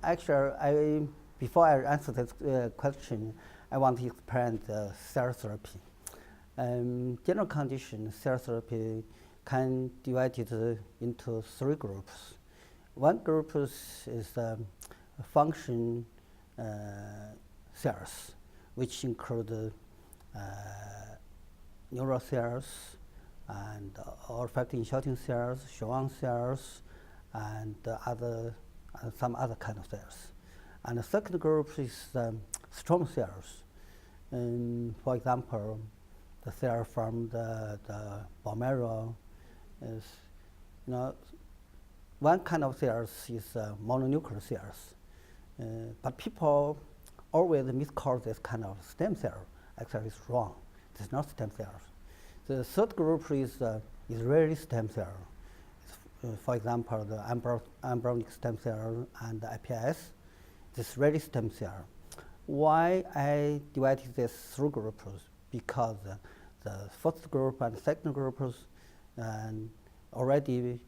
Actually, before I answer this question, I want to explain the cell therapy. General condition, cell therapy can divide it into 3 groups. One group is function cells, which include neural cells and olfactory shouting cells, Schwann cells, and some other kind of cells. And the second group is strong cells. For example, the cell from the bone marrow is, one kind of cells is mononuclear cells. But people always miscall this kind of stem cell. Actually, it's wrong. It's not stem cells. The third group is really stem cell. For example, the embryonic stem cell and the iPS. This really stem cell. Why I divided these 3 groups? Because the first group and second groups already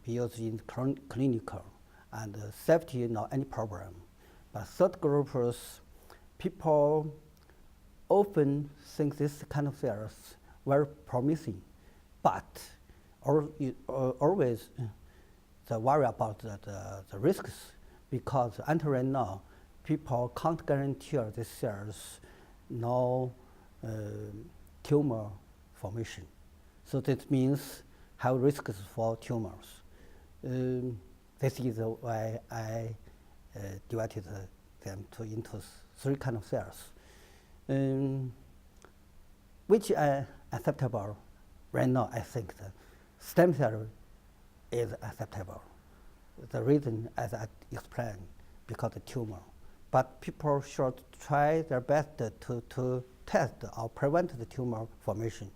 be used in clinical, and safety not any problem. But third groups, people often think this kind of cells very promising, but always they worry about the risks, because until right now, people can't guarantee these cells no tumor formation. So that means have risks for tumors. This is why I divided them into 3 kind of cells, which are acceptable. Right now, I think the stem cell is acceptable. The reason, as I explained, because the tumor. But people should try their best to test or prevent the tumor formation.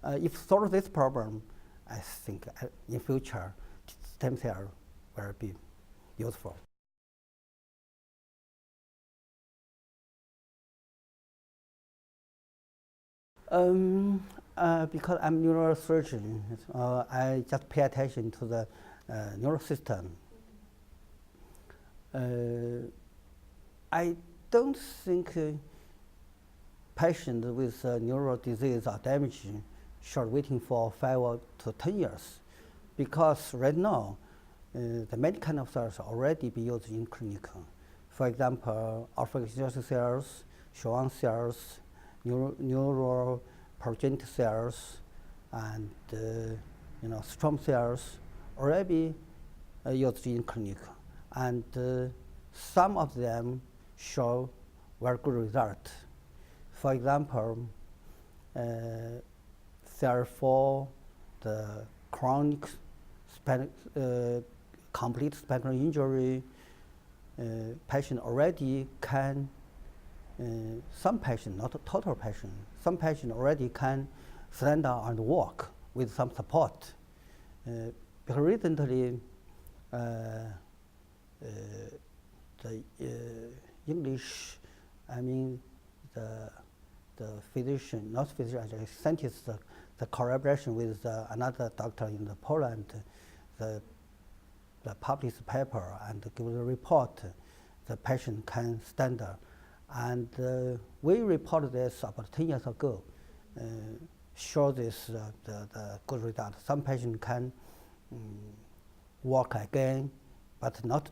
If solve this problem, I think in future, stem cell will be useful. Because I'm a neurosurgeon, I just pay attention to the neural system. I don't think patients with neural disease or damage should waiting for 5 to 10 years, because right now the many kind of cells already be used in clinical. For example, olfactory cells, Schwann cells, neural progenitor cells, and stem cells already used in clinical, and some of them show very good result. For example, cell for the chronic complete spinal injury, patient already can. Some patient, not a total patient, some patient already can stand up and walk with some support. Because recently, the English, the physician, not physician, actually scientist, the collaboration with another doctor in Poland, the published paper and give the report, the patient can stand up. And we reported this about 10 years ago, show this the good result. Some patients can walk again, but not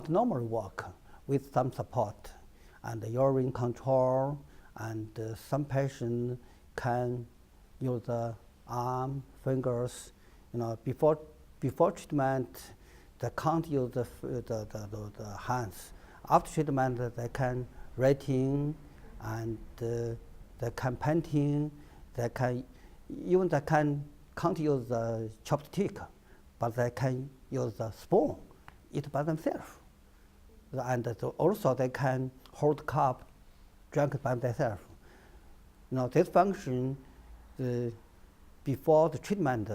normally walk, with some support and urine control, and some patients can use the arm, fingers. Before treatment, they can't use the hands. After treatment, they can writing, and they can painting. They can can't use the chopstick, but they can use the spoon, eat by themselves. And also they can hold cup, drink by themselves. This function, before the treatment,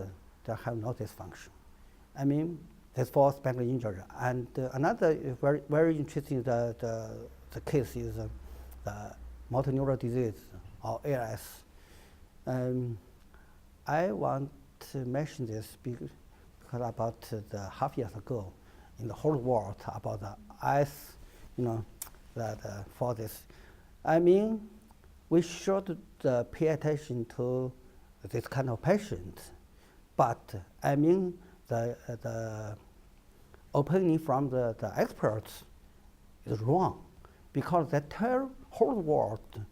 they have no this function. That's for spinal injury. And another very, very interesting the case is the motor neuron disease, or ALS. I want to mention this because about half years ago, in the whole world about the eyes, that for this. I mean, we should pay attention to this kind of patient, but I mean the opinion from the experts is wrong, because they tell whole world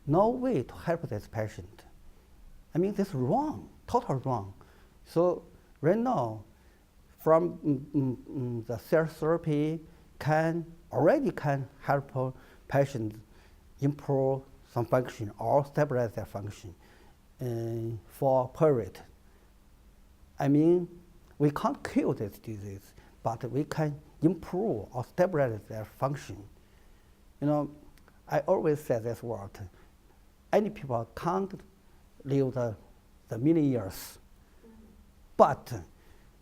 no way to help this patient. I mean, this is wrong, total wrong. So right now, from the cell therapy already can help patients improve some function or stabilize their function for period. I mean, we can't cure this disease, but we can improve or stabilize their function. I always say this word. Any people can't live the million years, but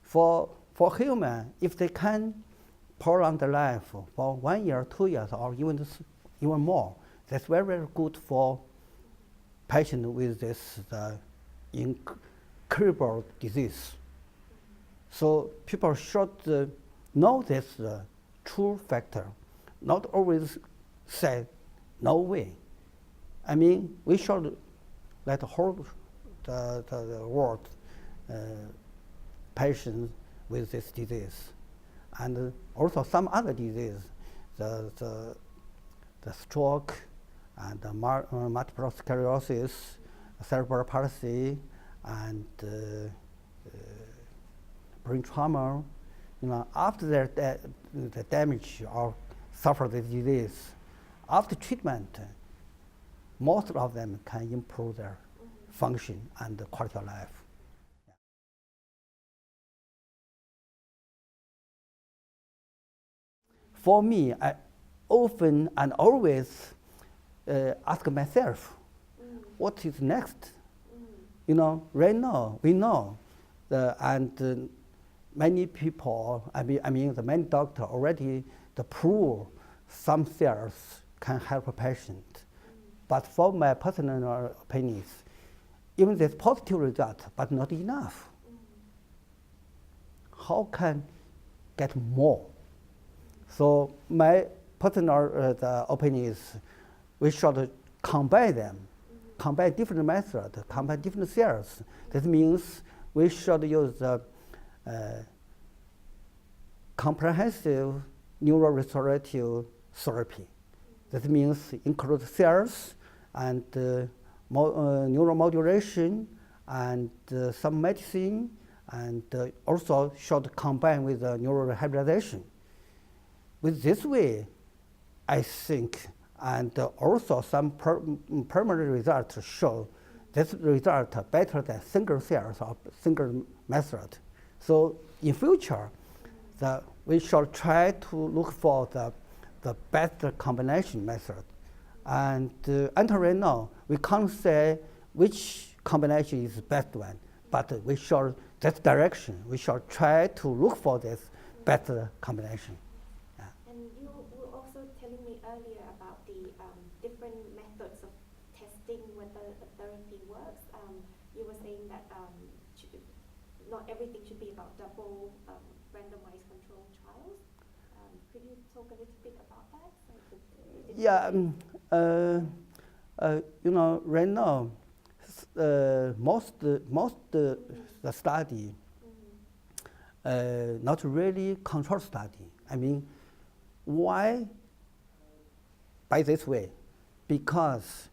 for human, if they can prolong their life for 1 year, 2 years, or even more, that's very, very good for patients with this incurable disease. So people should know this true factor, not always say no way. I mean, we should let the whole the world patients with this disease, and also some other disease, the stroke, and multiple sclerosis, cerebral palsy, and brain trauma. After the damage or suffer the disease, after treatment, most of them can improve their function and quality of life. For me, I often and always ask myself, what is next? Right now we know, many people, I mean the many doctors already prove some cells can help a patient. But for my personal opinions, even this positive result, but not enough. How can get more? So my personal opinion is we should combine them, combine different methods, combine different cells. That means we should use comprehensive neurorestorative therapy. That means include cells and neuromodulation and some medicine, and also should combine with neurorehabilitation. With this way, I think, and also some preliminary results show this result better than single cells or single method. So in future, we shall try to look for the best combination method. And until right now, we can't say which combination is the best one, but we shall, that direction, we shall try to look for this better combination. And you were also telling me earlier about the different methods of testing whether a therapy works. You were saying that not everything should be about double randomized controlled trials. Could you talk a little bit about that? Yeah, right now, most the study, not really control study. I mean, why? By this way, because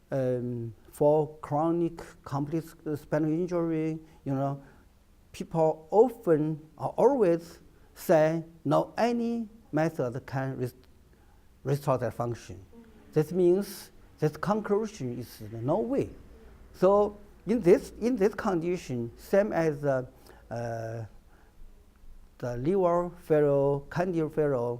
for chronic complete spinal injury, people often or always say no, any method can restore their function. That means that conclusion is no way. So in this condition, same as the liver failure, kidney failure,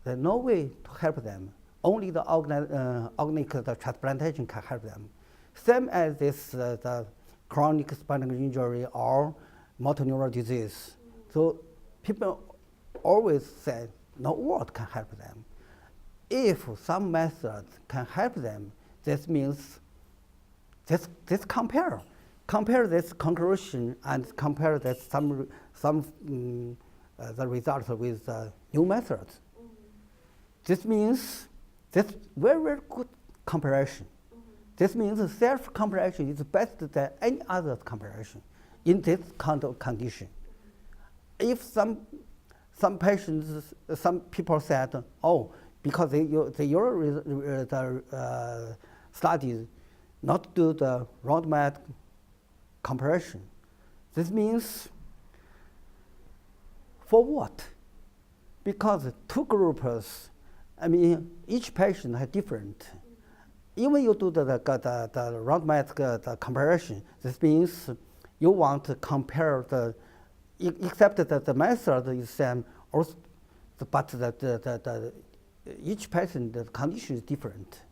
there's no way to help them. Only the organic transplantation can help them. Same as this the chronic spinal injury or motor neuron disease. So people always say no word can help them. If some method can help them, this means this compare this conclusion and compare this some the result with new methods. This means that's very, very good comparison. This means self-comparison is better than any other comparison in this kind of condition. If some patients, some people said, oh, because the studies not do the roadmap comparison. This means for what? Because two groups, I mean, each patient has different. Even you do the roadmap the comparison, this means you want to compare except that the method is same, also, but each patient the condition is different.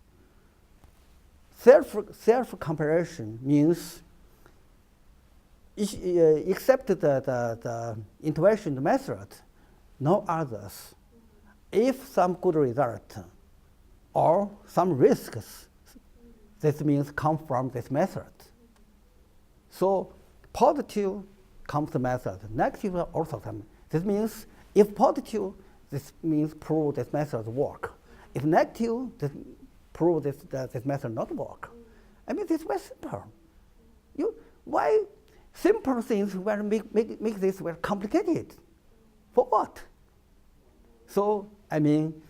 Self-comparison means except the intervention method, no others. If some good result or some risks, this means come from this method. So positive comes the method, negative also come. This means if positive, this means prove this method work. If negative, this prove this method not work. I mean, this is very simple. Why simple things will make this very complicated? For what? So, I mean,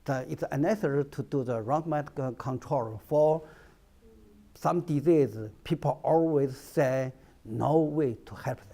it's unnecessary to do the roadmap control for some disease. People always say no way to help them.